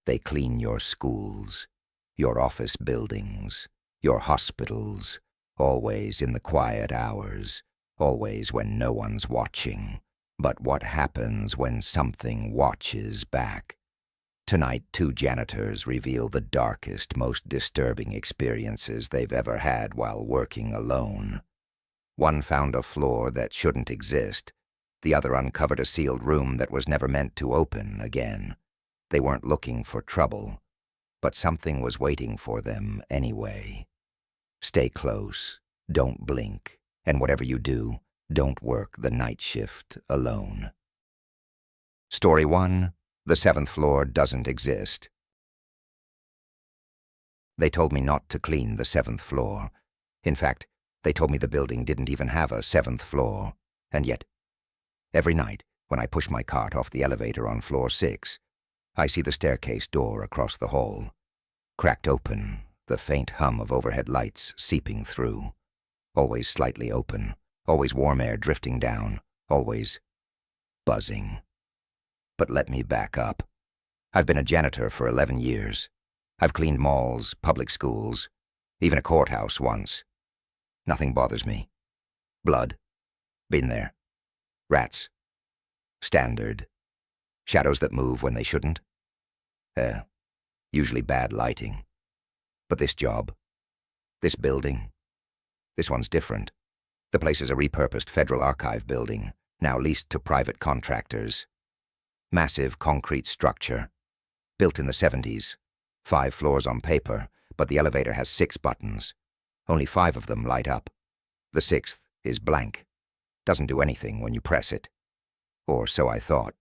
They clean your schools, your office buildings, your hospitals, always in the quiet hours, always when no one's watching. But what happens when something watches back? Tonight, 2 janitors reveal the darkest, most disturbing experiences they've ever had while working alone. One found a floor that shouldn't exist. The other uncovered a sealed room that was never meant to open again. They weren't looking for trouble, but something was waiting for them anyway. Stay close, don't blink, and whatever you do, don't work the night shift alone. Story 1. The 7th floor doesn't exist. They told me not to clean the 7th floor. In fact, they told me the building didn't even have a 7th floor. And yet, every night, when I push my cart off the elevator on floor 6, I see the staircase door across the hall. Cracked open, the faint hum of overhead lights seeping through. Always slightly open, always warm air drifting down, always buzzing. But let me back up. I've been a janitor for 11 years. I've cleaned malls, public schools, even a courthouse once. Nothing bothers me. Blood. Been there. Rats. Standard. Shadows that move when they shouldn't. Usually bad lighting. But this job, this building, this one's different. The place is a repurposed Federal Archive building, now leased to private contractors. Massive concrete structure, built in the 70s. 5 floors on paper, but the elevator has 6 buttons. Only 5 of them light up. The 6th is blank. Doesn't do anything when you press it. Or so I thought.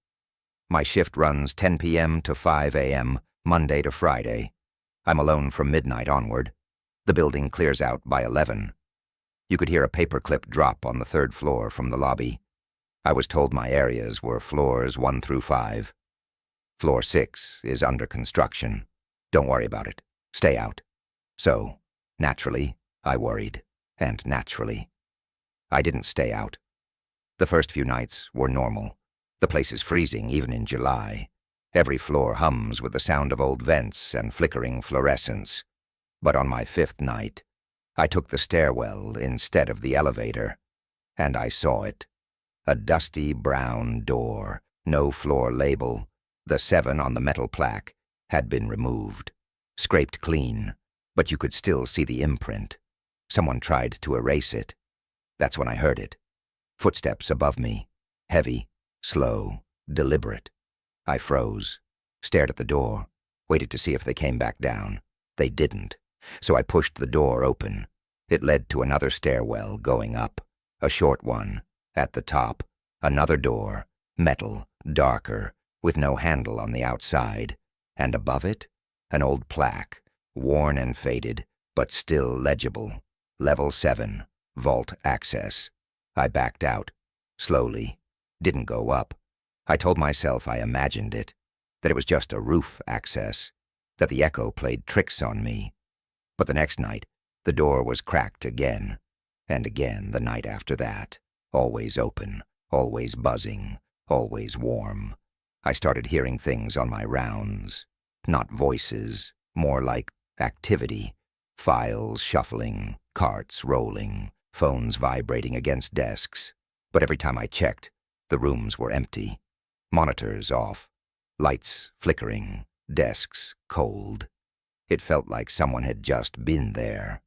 My shift runs 10 p.m. to 5 a.m., Monday to Friday. I'm alone from midnight onward. The building clears out by 11. You could hear a paperclip drop on the 3rd floor from the lobby. I was told my areas were floors 1 through 5. Floor 6 is under construction. Don't worry about it. Stay out. So, naturally, I worried. And naturally, I didn't stay out. The first few nights were normal. The place is freezing even in July. Every floor hums with the sound of old vents and flickering fluorescence. But on my 5th night, I took the stairwell instead of the elevator, and I saw it. A dusty brown door, no floor label. The 7 on the metal plaque had been removed, scraped clean, but you could still see the imprint. Someone tried to erase it. That's when I heard it. Footsteps above me, heavy, slow, deliberate. I froze, stared at the door, waited to see if they came back down. They didn't, so I pushed the door open. It led to another stairwell going up, a short one. At the top, another door, metal, darker, with no handle on the outside, and above it, an old plaque, worn and faded, but still legible. Level 7, vault access. I backed out, slowly, didn't go up. I told myself I imagined it, that it was just a roof access, that the echo played tricks on me. But the next night, the door was cracked again, and again the night after that. Always open, always buzzing, always warm. I started hearing things on my rounds. Not voices, more like activity. Files shuffling, carts rolling, phones vibrating against desks. But every time I checked, the rooms were empty. Monitors off, lights flickering, desks cold. It felt like someone had just been there.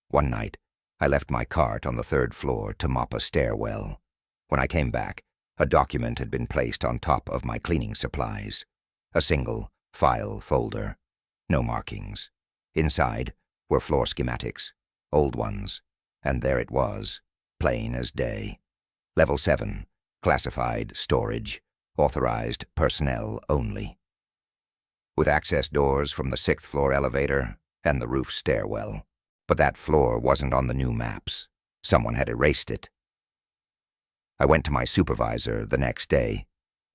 One night, I left my cart on the 3rd floor to mop a stairwell. When I came back, a document had been placed on top of my cleaning supplies. A single file folder. No markings. Inside were floor schematics, old ones, and there it was, plain as day. Level 7, classified storage, authorized personnel only. With access doors from the 6th floor elevator and the roof stairwell. But that floor wasn't on the new maps. Someone had erased it. I went to my supervisor the next day.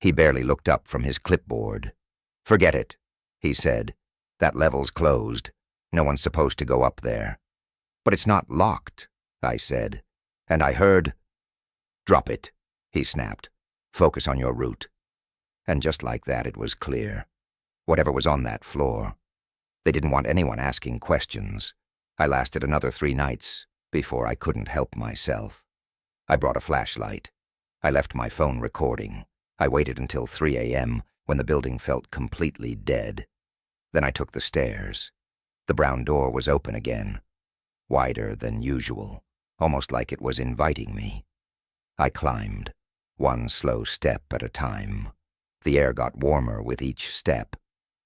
He barely looked up from his clipboard. "Forget it," he said. "That level's closed. No one's supposed to go up there." "But it's not locked," I said. And I heard, "Drop it," he snapped. "Focus on your route." And just like that, it was clear. Whatever was on that floor. They didn't want anyone asking questions. I lasted another 3 nights before I couldn't help myself. I brought a flashlight. I left my phone recording. I waited until 3 a.m. when the building felt completely dead. Then I took the stairs. The brown door was open again, wider than usual, almost like it was inviting me. I climbed, one slow step at a time. The air got warmer with each step,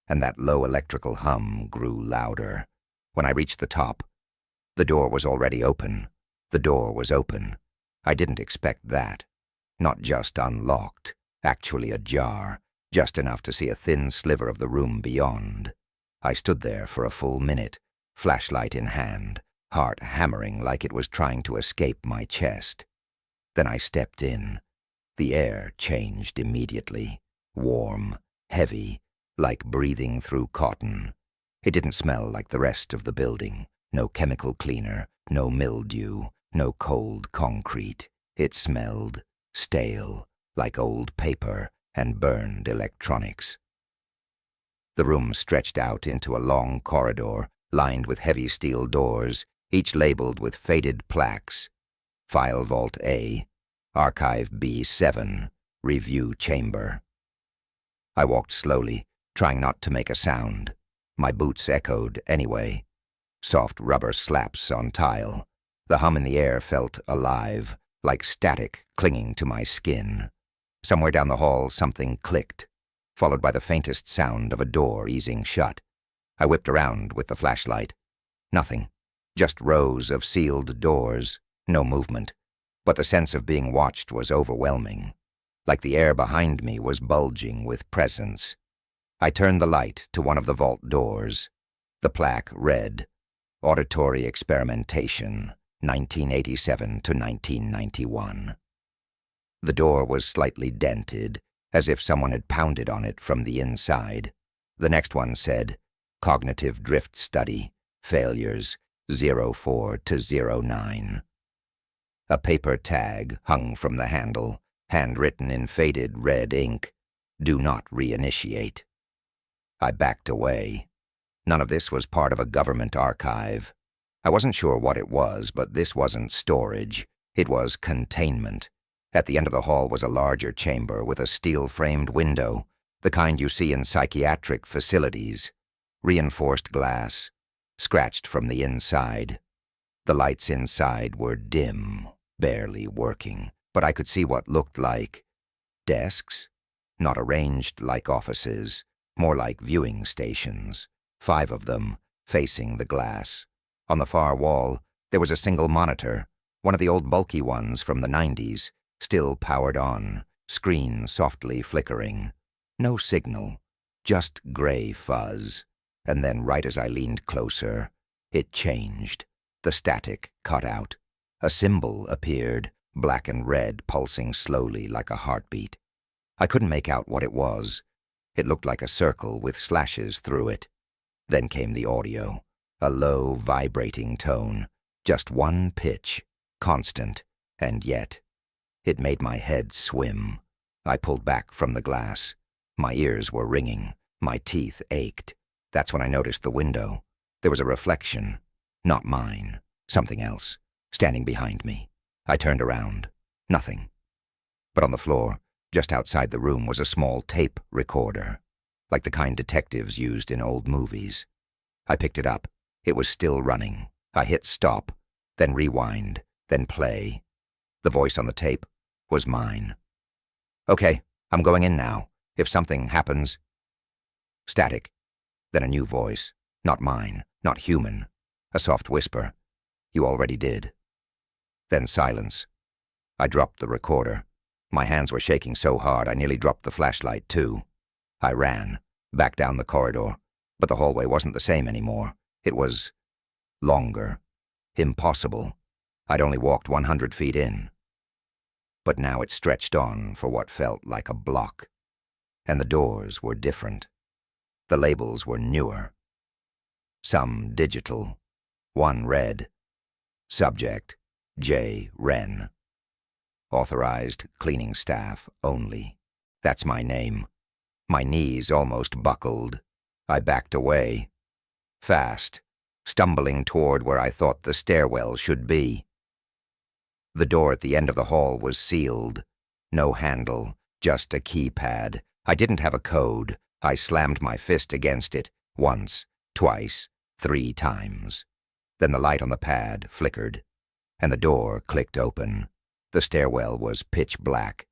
and that low electrical hum grew louder. When I reached the top, the door was already open. The door was open. I didn't expect that. Not just unlocked, actually ajar, just enough to see a thin sliver of the room beyond. I stood there for a full minute, flashlight in hand, heart hammering like it was trying to escape my chest. Then I stepped in. The air changed immediately, warm, heavy, like breathing through cotton. It didn't smell like the rest of the building. No chemical cleaner, no mildew, no cold concrete. It smelled stale, like old paper and burned electronics. The room stretched out into a long corridor lined with heavy steel doors, each labeled with faded plaques. File Vault A, Archive B7, Review Chamber. I walked slowly, trying not to make a sound. My boots echoed anyway. Soft rubber slaps on tile. The hum in the air felt alive, like static clinging to my skin. Somewhere down the hall something clicked, followed by the faintest sound of a door easing shut. I whipped around with the flashlight. Nothing. Just rows of sealed doors. No movement. But the sense of being watched was overwhelming. Like the air behind me was bulging with presence. I turned the light to one of the vault doors. The plaque read, Auditory Experimentation, 1987 to 1991. The door was slightly dented, as if someone had pounded on it from the inside. The next one said, Cognitive Drift Study, Failures, 04 to 09. A paper tag hung from the handle, handwritten in faded red ink, Do not reinitiate. I backed away. None of this was part of a government archive. I wasn't sure what it was, but this wasn't storage. It was containment. At the end of the hall was a larger chamber with a steel-framed window, the kind you see in psychiatric facilities. Reinforced glass, scratched from the inside. The lights inside were dim, barely working, but I could see what looked like desks, not arranged like offices, more like viewing stations, 5 of them, facing the glass. On the far wall, there was a single monitor, one of the old bulky ones from the 90s, still powered on, screen softly flickering. No signal, just gray fuzz. And then right as I leaned closer, it changed. The static cut out. A symbol appeared, black and red, pulsing slowly like a heartbeat. I couldn't make out what it was. It looked like a circle with slashes through it. Then came the audio, a low, vibrating tone, just one pitch, constant, and yet it made my head swim. I pulled back from the glass. My ears were ringing. My teeth ached. That's when I noticed the window. There was a reflection, not mine, something else, standing behind me. I turned around. Nothing. But on the floor, just outside the room, was a small tape recorder, like the kind detectives used in old movies. I picked it up. It was still running. I hit stop, then rewind, then play. The voice on the tape was mine. Okay, I'm going in now. If something happens... Static. Then a new voice. Not mine, not human. A soft whisper. You already did. Then silence. I dropped the recorder. My hands were shaking so hard I nearly dropped the flashlight too. I ran, back down the corridor, but the hallway wasn't the same anymore. It was longer. Impossible. I'd only walked 100 feet in. But now it stretched on for what felt like a block. And the doors were different. The labels were newer. Some digital. One read, Subject, J. Wren. Authorized cleaning staff only. That's my name. My knees almost buckled. I backed away, fast, stumbling toward where I thought the stairwell should be. The door at the end of the hall was sealed. No handle, just a keypad. I didn't have a code. I slammed my fist against it, once, twice, 3 times. Then the light on the pad flickered, and the door clicked open. The stairwell was pitch black.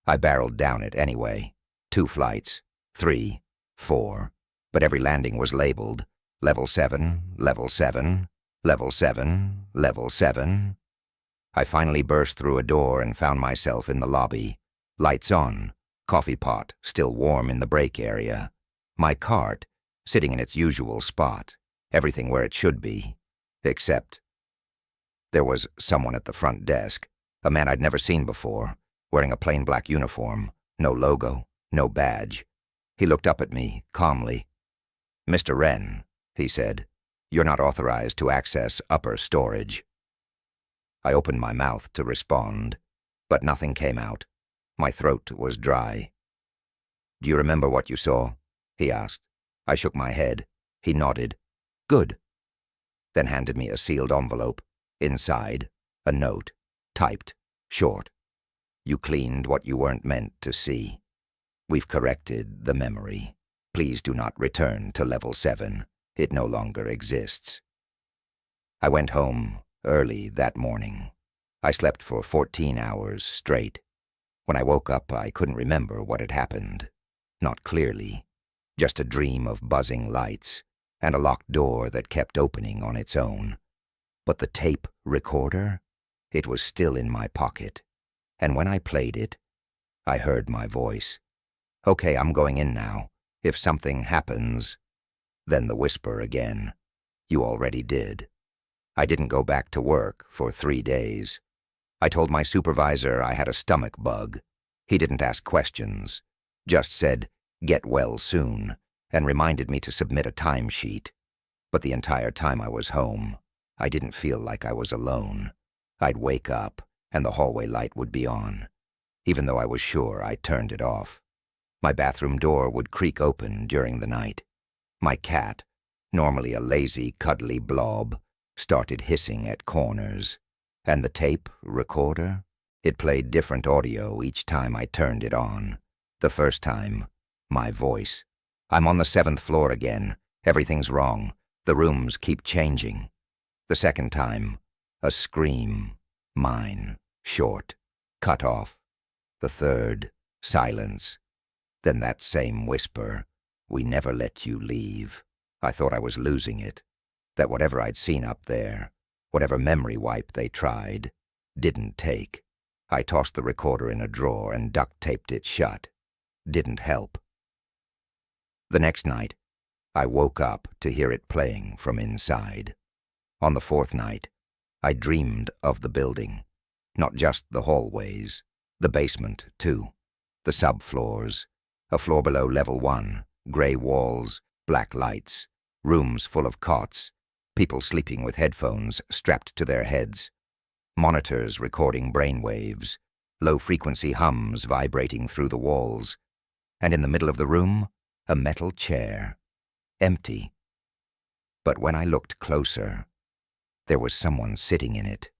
I barreled down it anyway. 2 flights, 3, 4, but every landing was labeled Level 7, Level 7, Level 7, Level 7. I finally burst through a door and found myself in the lobby. Lights on, coffee pot still warm in the break area. My cart sitting in its usual spot, everything where it should be, except there was someone at the front desk, a man I'd never seen before, wearing a plain black uniform, no logo, no badge. He looked up at me calmly. "Mr. Wren," he said, "you're not authorized to access upper storage." I opened my mouth to respond, but nothing came out. My throat was dry. "Do you remember what you saw?" he asked. I shook my head. He nodded. "Good." Then handed me a sealed envelope. Inside, a note, typed, short. "You cleaned what you weren't meant to see. We've corrected the memory. Please do not return to Level 7. It no longer exists." I went home early that morning. I slept for 14 hours straight. When I woke up, I couldn't remember what had happened. Not clearly. Just a dream of buzzing lights and a locked door that kept opening on its own. But the tape recorder? It was still in my pocket. And when I played it, I heard my voice. "Okay, I'm going in now. If something happens..." Then the whisper again. "You already did." I didn't go back to work for 3 days. I told my supervisor I had a stomach bug. He didn't ask questions, just said, "Get well soon," and reminded me to submit a timesheet. But the entire time I was home, I didn't feel like I was alone. I'd wake up, and the hallway light would be on, even though I was sure I turned it off. My bathroom door would creak open during the night. My cat, normally a lazy, cuddly blob, started hissing at corners. And the tape recorder? It played different audio each time I turned it on. The first time, my voice. "I'm on the 7th floor again. Everything's wrong. The rooms keep changing." The second time, a scream. Mine, short, cut off. The third, silence. Then that same whisper, "We never let you leave." I thought I was losing it. That whatever I'd seen up there, whatever memory wipe they tried, didn't take. I tossed the recorder in a drawer and duct-taped it shut. Didn't help. The next night, I woke up to hear it playing from inside. On the 4th night, I dreamed of the building. Not just the hallways, the basement, too. The subfloors, a floor below Level 1, gray walls, black lights, rooms full of cots, people sleeping with headphones strapped to their heads, monitors recording brainwaves, low-frequency hums vibrating through the walls, and in the middle of the room, a metal chair, empty. But when I looked closer, there was someone sitting in it,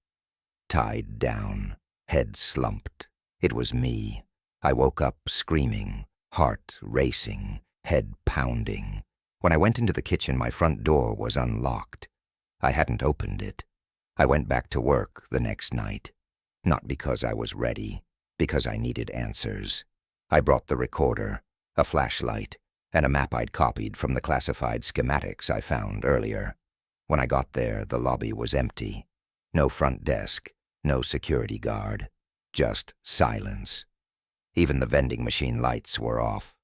tied down, head slumped. It was me. I woke up screaming, heart racing, head pounding. When I went into the kitchen, my front door was unlocked. I hadn't opened it. I went back to work the next night. Not because I was ready, because I needed answers. I brought the recorder, a flashlight, and a map I'd copied from the classified schematics I found earlier. When I got there, the lobby was empty. No front desk, no security guard. Just silence. Even the vending machine lights were off.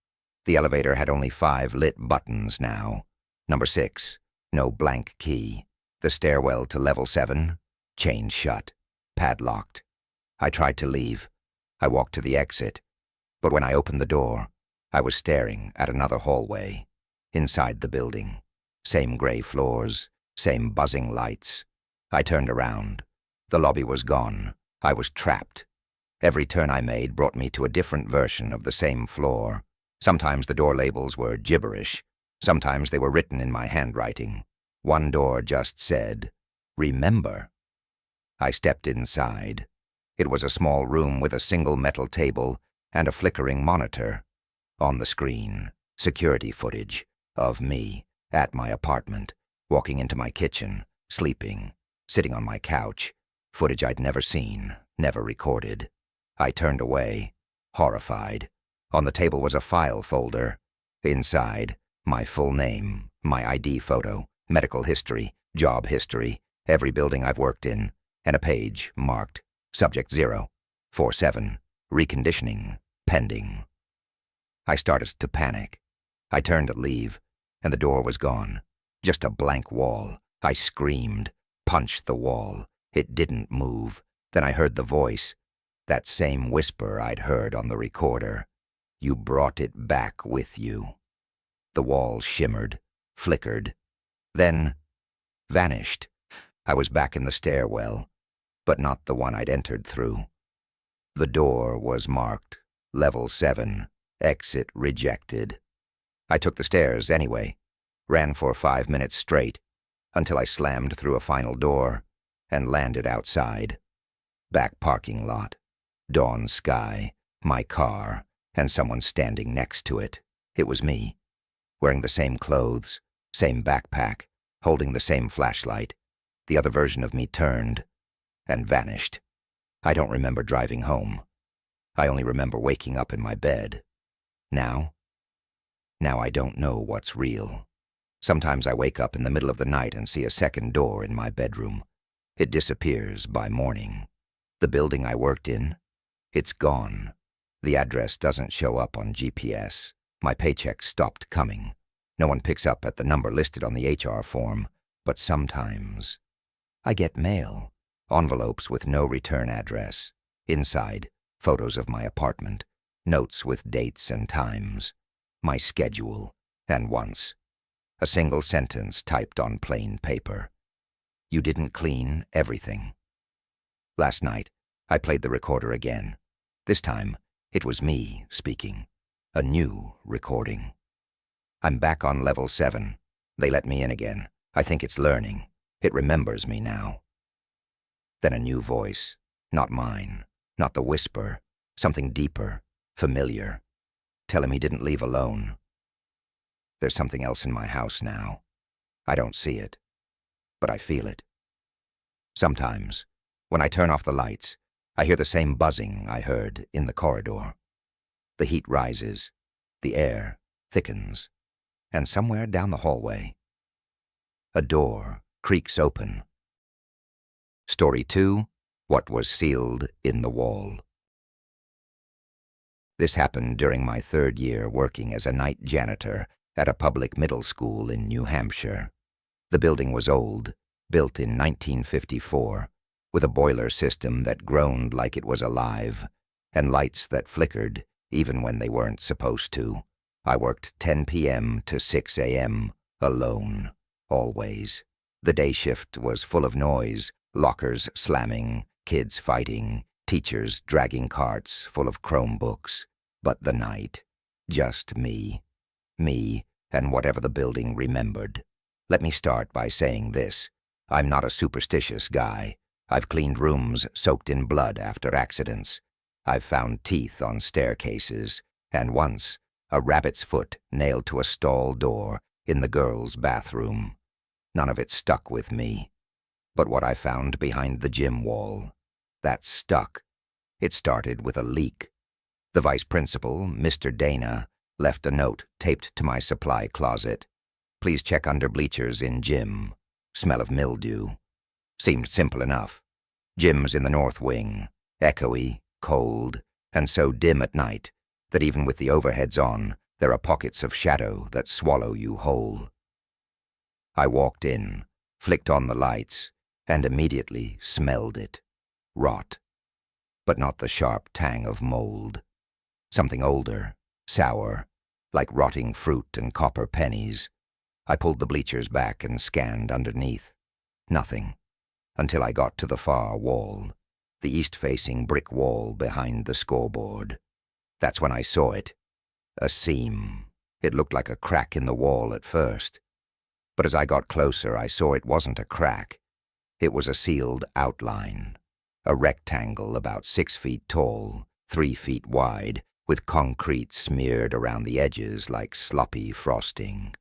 The elevator had only 5 lit buttons now. Number 6, no blank key. The stairwell to Level 7, chained shut, padlocked. I tried to leave. I walked to the exit. But when I opened the door, I was staring at another hallway. Inside the building. Same gray floors, same buzzing lights. I turned around. The lobby was gone. I was trapped. Every turn I made brought me to a different version of the same floor. Sometimes the door labels were gibberish. Sometimes they were written in my handwriting. One door just said, "Remember." I stepped inside. It was a small room with a single metal table and a flickering monitor. On the screen, security footage of me at my apartment, walking into my kitchen, sleeping, sitting on my couch, footage I'd never seen, never recorded. I turned away, horrified. On the table was a file folder. Inside, my full name, my ID photo, medical history, job history, every building I've worked in, and a page marked Subject 047, reconditioning, pending. I started to panic. I turned to leave, and the door was gone. Just a blank wall. I screamed, punched the wall. It didn't move. Then I heard the voice, that same whisper I'd heard on the recorder. "You brought it back with you." The wall shimmered, flickered, then vanished. I was back in the stairwell, but not the one I'd entered through. The door was marked Level 7, Exit Rejected. I took the stairs anyway, ran for 5 minutes straight, until I slammed through a final door and landed outside. Back parking lot, dawn sky, my car, and someone standing next to it. It was me, wearing the same clothes, same backpack, holding the same flashlight. The other version of me turned and vanished. I don't remember driving home. I only remember waking up in my bed. Now I don't know what's real. Sometimes I wake up in the middle of the night and see a second door in my bedroom. It disappears by morning. The building I worked in, it's gone. The address doesn't show up on GPS. My paycheck stopped coming. No one picks up at the number listed on the HR form, but sometimes I get mail, envelopes with no return address. Inside, photos of my apartment, notes with dates and times, my schedule, and once, a single sentence typed on plain paper. "You didn't clean everything." Last night, I played the recorder again. This time, it was me speaking. A new recording. "I'm back on Level 7. They let me in again. I think it's learning. It remembers me now." Then a new voice. Not mine. Not the whisper. Something deeper. Familiar. Tell him he didn't leave alone. There's something else in my house now. I don't see it, but I feel it. Sometimes, when I turn off the lights, I hear the same buzzing I heard in the corridor. The heat rises, the air thickens, and somewhere down the hallway, a door creaks open. Story 2, What Was Sealed in the Wall. This happened during my 3rd year working as a night janitor at a public middle school in New Hampshire. The building was old, built in 1954, with a boiler system that groaned like it was alive, and lights that flickered even when they weren't supposed to. I worked 10 p.m. to 6 a.m., alone, always. The day shift was full of noise, lockers slamming, kids fighting, teachers dragging carts full of Chromebooks. But the night, just me. Me and whatever the building remembered. Let me start by saying this. I'm not a superstitious guy. I've cleaned rooms soaked in blood after accidents. I've found teeth on staircases, and once, a rabbit's foot nailed to a stall door in the girls' bathroom. None of it stuck with me. But what I found behind the gym wall, that stuck. It started with a leak. The vice principal, Mr. Dana, left a note taped to my supply closet. "Please check under bleachers in gym. Smell of mildew." Seemed simple enough. Gym's in the north wing, echoey, cold, and so dim at night that even with the overheads on, there are pockets of shadow that swallow you whole. I walked in, flicked on the lights, and immediately smelled it. Rot. But not the sharp tang of mold. Something older, sour, like rotting fruit and copper pennies. I pulled the bleachers back and scanned underneath. Nothing, until I got to the far wall, the east-facing brick wall behind the scoreboard. That's when I saw it. A seam. It looked like a crack in the wall at first. But as I got closer, I saw it wasn't a crack. It was a sealed outline. A rectangle about 6 feet tall, 3 feet wide, with concrete smeared around the edges like sloppy frosting.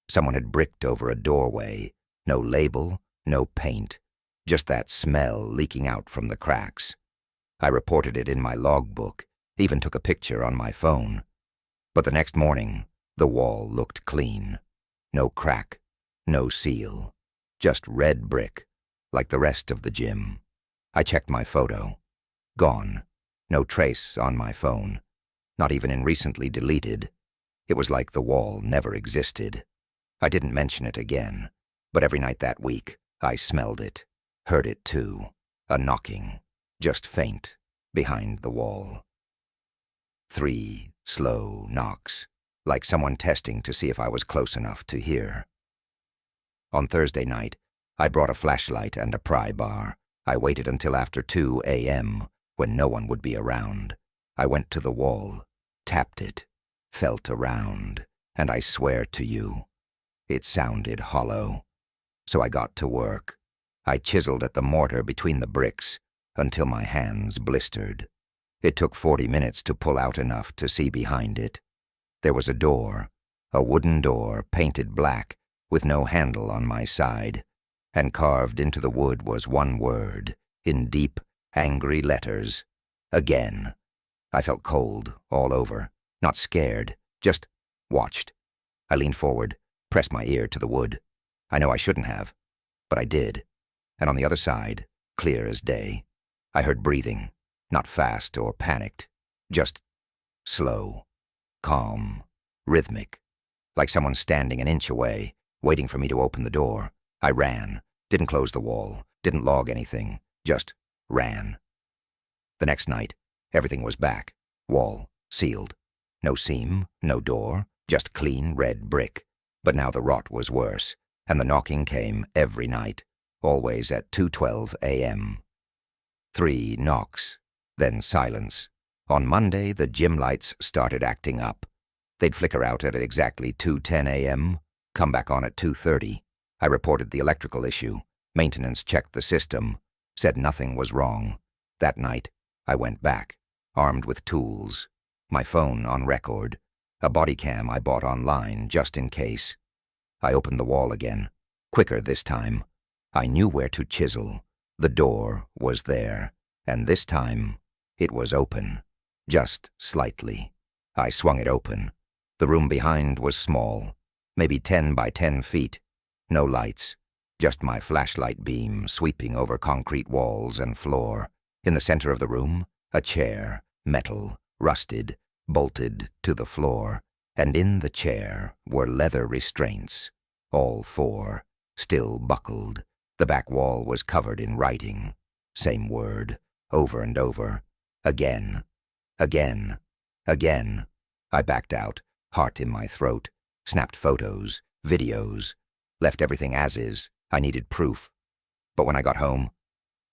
Someone had bricked over a doorway. No label, no paint, just that smell leaking out from the cracks. I reported it in my logbook, even took a picture on my phone. But the next morning, the wall looked clean. No crack, no seal, just red brick, like the rest of the gym. I checked my photo. Gone. No trace on my phone. Not even in recently deleted. It was like the wall never existed. I didn't mention it again, but every night that week, I smelled it, heard it too, a knocking, just faint, behind the wall. 3 slow knocks, like someone testing to see if I was close enough to hear. On Thursday night, I brought a flashlight and a pry bar. I waited until after 2 a.m., when no one would be around. I went to the wall, tapped it, felt around, and I swear to you, it sounded hollow. So I got to work. I chiseled at the mortar between the bricks until my hands blistered. It took 40 minutes to pull out enough to see behind it. There was a door, a wooden door painted black with no handle on my side, and carved into the wood was one word, in deep, angry letters. Again. I felt cold all over, not scared, just watched. I leaned forward, pressed my ear to the wood. I know I shouldn't have, but I did. And on the other side, clear as day, I heard breathing, not fast or panicked, just slow, calm, rhythmic, like someone standing an inch away, waiting for me to open the door. I ran, didn't close the wall, didn't log anything, just ran. The next night, everything was back, wall, sealed. No seam, no door, just clean red brick. But now the rot was worse, and the knocking came every night, always at 2:12 a.m. 3 knocks, then silence. On Monday, the gym lights started acting up. They'd flicker out at exactly 2:10 a.m., come back on at 2:30. I reported the electrical issue. Maintenance checked the system, said nothing was wrong. That night, I went back, armed with tools, my phone on record, a body cam I bought online just in case. I opened the wall again, quicker this time. I knew where to chisel. The door was there, and this time it was open, just slightly. I swung it open. The room behind was small, maybe 10 by 10 feet. No lights, just my flashlight beam sweeping over concrete walls and floor. In the center of the room, a chair, metal, rusted, bolted to the floor, and in the chair were leather restraints, all 4, still buckled. The back wall was covered in writing, same word, over and over, again, again, again. I backed out, heart in my throat, snapped photos, videos, left everything as is. I needed proof. But when I got home,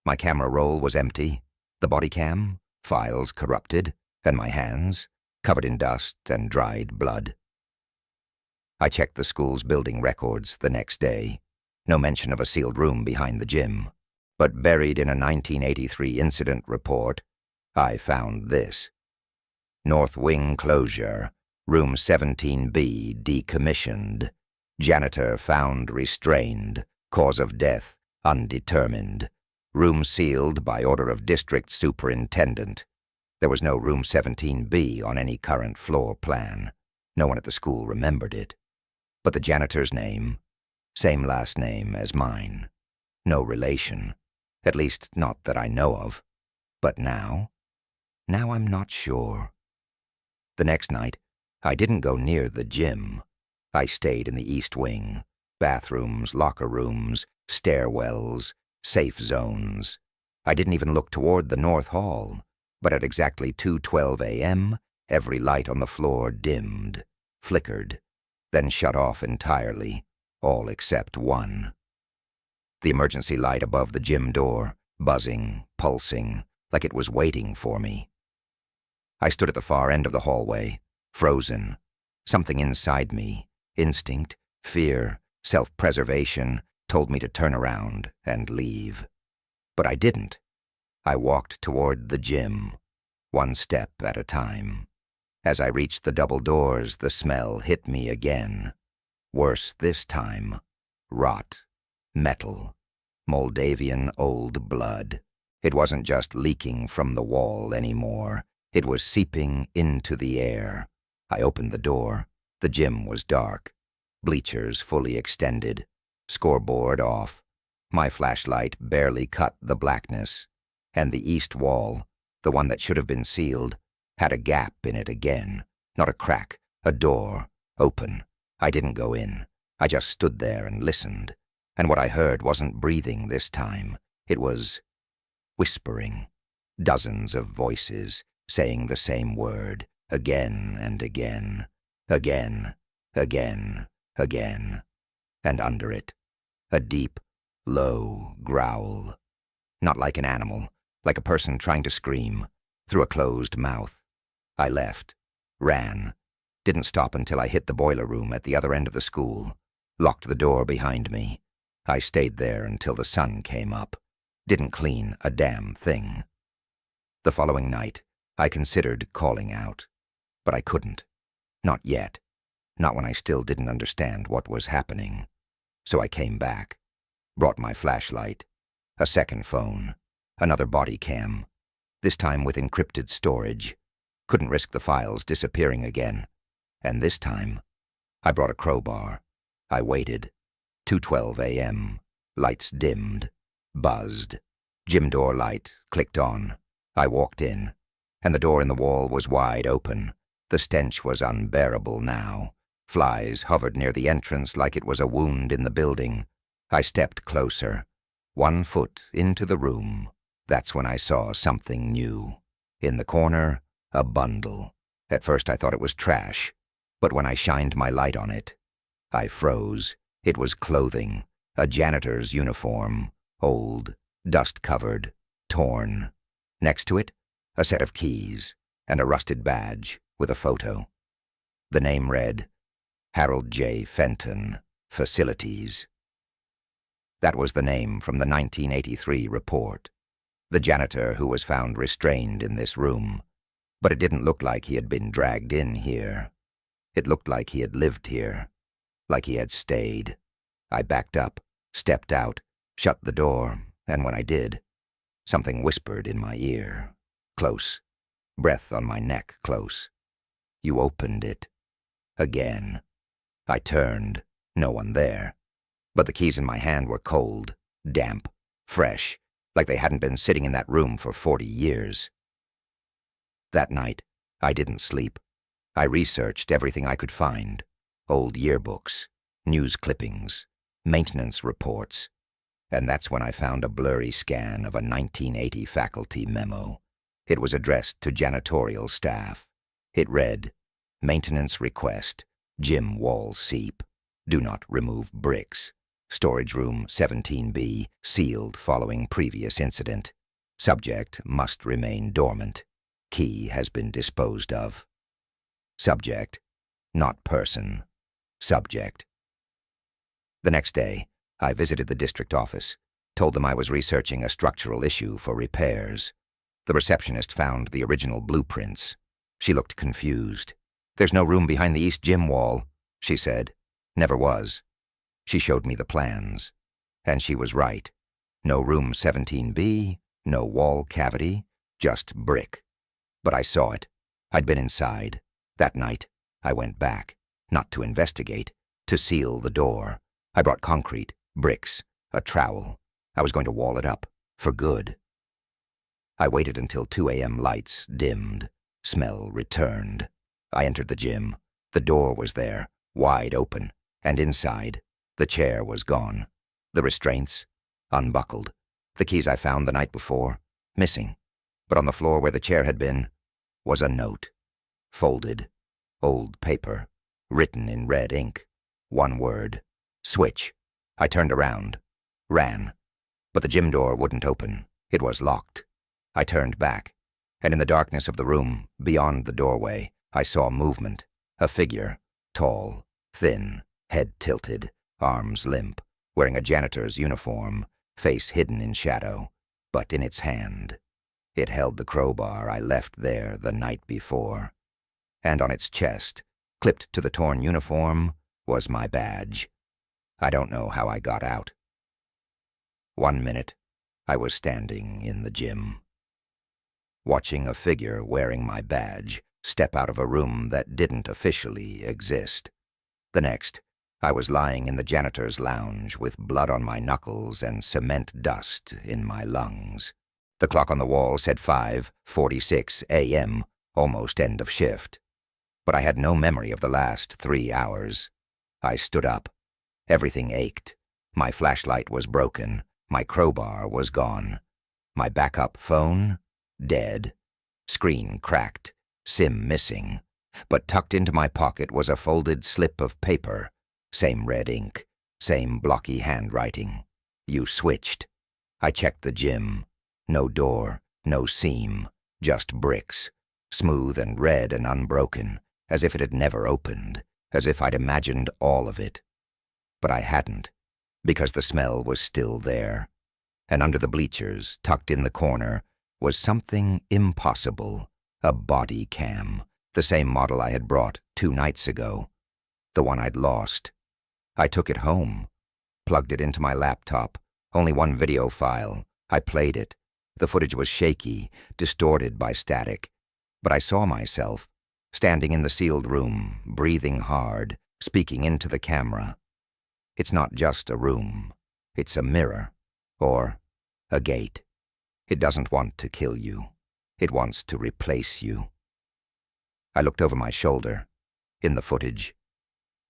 my camera roll was empty, the body cam, files corrupted, and my hands, covered in dust and dried blood. I checked the school's building records the next day. No mention of a sealed room behind the gym. But buried in a 1983 incident report, I found this. North Wing closure, room 17B decommissioned. Janitor found restrained, cause of death undetermined. Room sealed by order of district superintendent. There was no room 17B on any current floor plan. No one at the school remembered it. But the janitor's name, same last name as mine. No relation, at least not that I know of. But now I'm not sure. The next night, I didn't go near the gym. I stayed in the East Wing, bathrooms, locker rooms, stairwells, safe zones. I didn't even look toward the North Hall, but at exactly 2:12 a.m., every light on the floor dimmed, flickered, then shut off entirely, all except one. The emergency light above the gym door, buzzing, pulsing, like it was waiting for me. I stood at the far end of the hallway, frozen, Something inside me, instinct, fear, self-preservation, told me to turn around and leave. But I didn't. I walked toward the gym, one step at a time. As I reached the double doors, the smell hit me again. Worse this time. Rot. Metal. Moldavian old blood. It wasn't just leaking from the wall anymore. It was seeping into the air. I opened the door. The gym was dark. Bleachers fully extended. Scoreboard off. My flashlight barely cut the blackness. And the east wall, the one that should have been sealed, had a gap in it again. Not a crack, a door, open. I didn't go in. I just stood there and listened. And what I heard wasn't breathing this time. It was whispering. Dozens of voices saying the same word, again and again. Again, again, again. And under it, a deep, low growl. Not like an animal, like a person trying to scream, through a closed mouth. I left, ran, didn't stop until I hit the boiler room at the other end of the school, locked the door behind me. I stayed there until the sun came up, didn't clean a damn thing. The following night, I considered calling out, but I couldn't. Not yet. Not when I still didn't understand what was happening. So I came back, brought my flashlight, a second phone, another body cam, this time with encrypted storage. Couldn't risk the files disappearing again. And this time, I brought a crowbar. I waited. 2:12 a.m. Lights dimmed, buzzed. Gym door light clicked on. I walked in, and the door in the wall was wide open. The stench was unbearable now. Flies hovered near the entrance like it was a wound in the building. I stepped closer, 1 foot into the room. That's when I saw something new. In the corner, a bundle. At first I thought it was trash, but when I shined my light on it, I froze. It was clothing, a janitor's uniform, old, dust-covered, torn. Next to it, a set of keys and a rusted badge with a photo. The name read, Harold J. Fenton, Facilities. That was the name from the 1983 report. The janitor who was found restrained in this room. But it didn't look like he had been dragged in here. It looked like he had lived here, like he had stayed. I backed up, stepped out, shut the door, and when I did, something whispered in my ear. Close. Breath on my neck, close. You opened it. Again. I turned. No one there. But the keys in my hand were cold, damp, fresh, like they hadn't been sitting in that room for 40 years. That night, I didn't sleep. I researched everything I could find. Old yearbooks, news clippings, maintenance reports. And that's when I found a blurry scan of a 1980 faculty memo. It was addressed to janitorial staff. It read, Maintenance request, gym wall seep. Do not remove bricks. Storage room 17B, sealed following previous incident. Subject must remain dormant. Key has been disposed of. Subject, not person. Subject. The next day, I visited the district office, told them I was researching a structural issue for repairs. The receptionist found the original blueprints. She looked confused. There's no room behind the east gym wall, she said. Never was. She showed me the plans. And she was right. No room 17B, no wall cavity, just brick. But I saw it. I'd been inside. That night, I went back, not to investigate, to seal the door. I brought concrete, bricks, a trowel. I was going to wall it up, for good. I waited until 2 a.m. lights dimmed. Smell returned. I entered the gym. The door was there, wide open, and inside, the chair was gone. The restraints, unbuckled. The keys I found the night before, missing. But on the floor where the chair had been, was a note. Folded, old paper, written in red ink. One word, switch. I turned around, ran. But the gym door wouldn't open. It was locked. I turned back, and in the darkness of the room, beyond the doorway, I saw movement, a figure, tall, thin, head tilted, arms limp, wearing a janitor's uniform, face hidden in shadow, but in its hand. It held the crowbar I left there the night before. And on its chest, clipped to the torn uniform, was my badge. I don't know how I got out. 1 minute, I was standing in the gym, watching a figure wearing my badge step out of a room that didn't officially exist. The next, I was lying in the janitor's lounge with blood on my knuckles and cement dust in my lungs. The clock on the wall said 5:46 a.m., almost end of shift. But I had no memory of the last 3 hours. I stood up. Everything ached. My flashlight was broken. My crowbar was gone. My backup phone? Dead. Screen cracked. SIM missing. But tucked into my pocket was a folded slip of paper. Same red ink. Same blocky handwriting. You switched. I checked the gym. No door. No seam. Just bricks. Smooth and red and unbroken. As if it had never opened. As if I'd imagined all of it. But I hadn't. Because the smell was still there. And under the bleachers, tucked in the corner, was something impossible. A body cam. The same model I had brought 2 nights ago. The one I'd lost. I took it home. Plugged it into my laptop. Only one video file. I played it. The footage was shaky, distorted by static. But I saw myself, standing in the sealed room, breathing hard, speaking into the camera. It's not just a room. It's a mirror. Or a gate. It doesn't want to kill you. It wants to replace you. I looked over my shoulder, in the footage,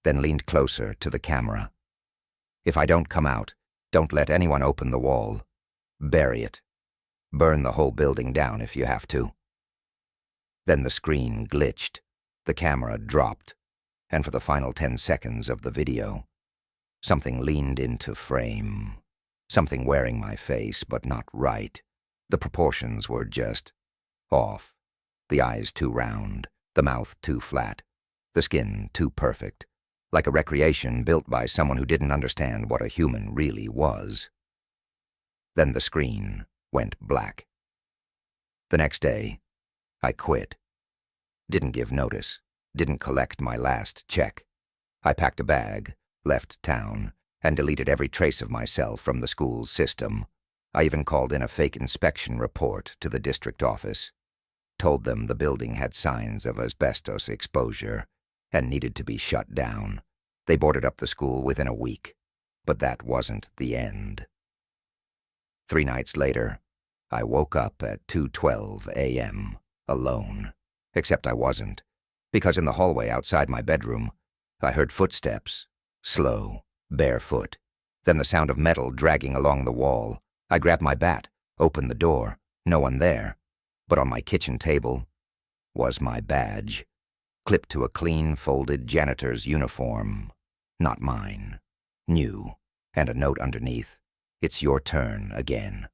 then leaned closer to the camera. If I don't come out, don't let anyone open the wall. Bury it. Burn the whole building down if you have to. Then the screen glitched. The camera dropped. And for the final 10 seconds of the video, something leaned into frame. Something wearing my face, but not right. The proportions were just off. The eyes too round, the mouth too flat, the skin too perfect, like a recreation built by someone who didn't understand what a human really was. Then the screen went black. The next day, I quit. Didn't give notice, didn't collect my last check. I packed a bag, left town, and deleted every trace of myself from the school's system. I even called in a fake inspection report to the district office. Told them the building had signs of asbestos exposure and needed to be shut down. They boarded up the school within a week, but that wasn't the end. 3 nights later, I woke up at 2:12 a.m., alone. Except I wasn't, because in the hallway outside my bedroom, I heard footsteps, slow, barefoot, then the sound of metal dragging along the wall. I grabbed my bat, opened the door, no one there, but on my kitchen table was my badge, clipped to a clean, folded janitor's uniform. Not mine. New, and a note underneath. It's your turn again.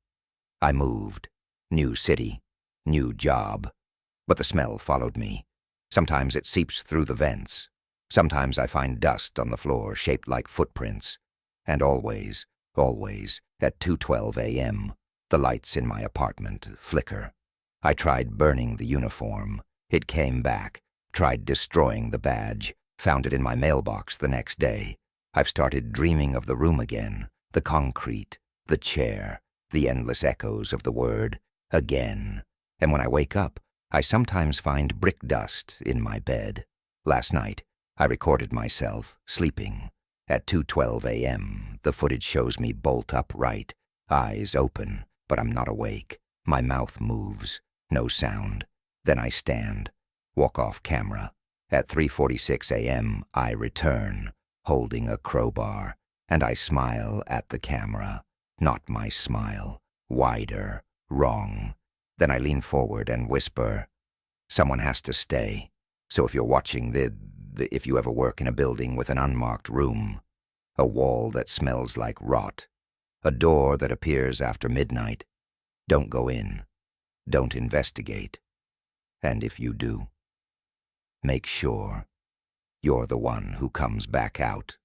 I moved. New city. New job. But the smell followed me. Sometimes it seeps through the vents. Sometimes I find dust on the floor shaped like footprints. And always, at 2:12 a.m., the lights in my apartment flicker. I tried burning the uniform. It came back. Tried destroying the badge. Found it in my mailbox the next day. I've started dreaming of the room again. The concrete. The chair. The endless echoes of the word. Again. And when I wake up, I sometimes find brick dust in my bed. Last night, I recorded myself sleeping. At 2:12 a.m., the footage shows me bolt upright, eyes open, but I'm not awake. My mouth moves, no sound. Then I stand, walk off camera. At 3:46 a.m., I return, holding a crowbar, and I smile at the camera. Not my smile, wider, wrong. Then I lean forward and whisper, someone has to stay. So if you're watching if you ever work in a building with an unmarked room, a wall that smells like rot, a door that appears after midnight, don't go in, don't investigate. And if you do, make sure you're the one who comes back out.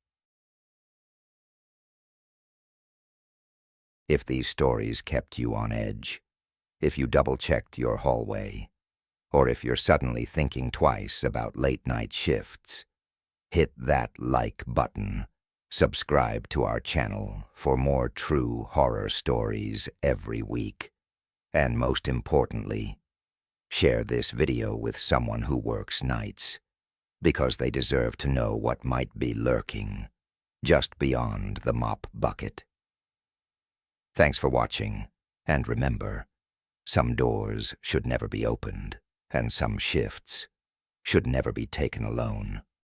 If these stories kept you on edge, if you double-checked your hallway, or if you're suddenly thinking twice about late-night shifts, hit that like button. Subscribe to our channel for more true horror stories every week. And most importantly, share this video with someone who works nights, because they deserve to know what might be lurking just beyond the mop bucket. Thanks for watching, and remember, some doors should never be opened, and some shifts should never be taken alone.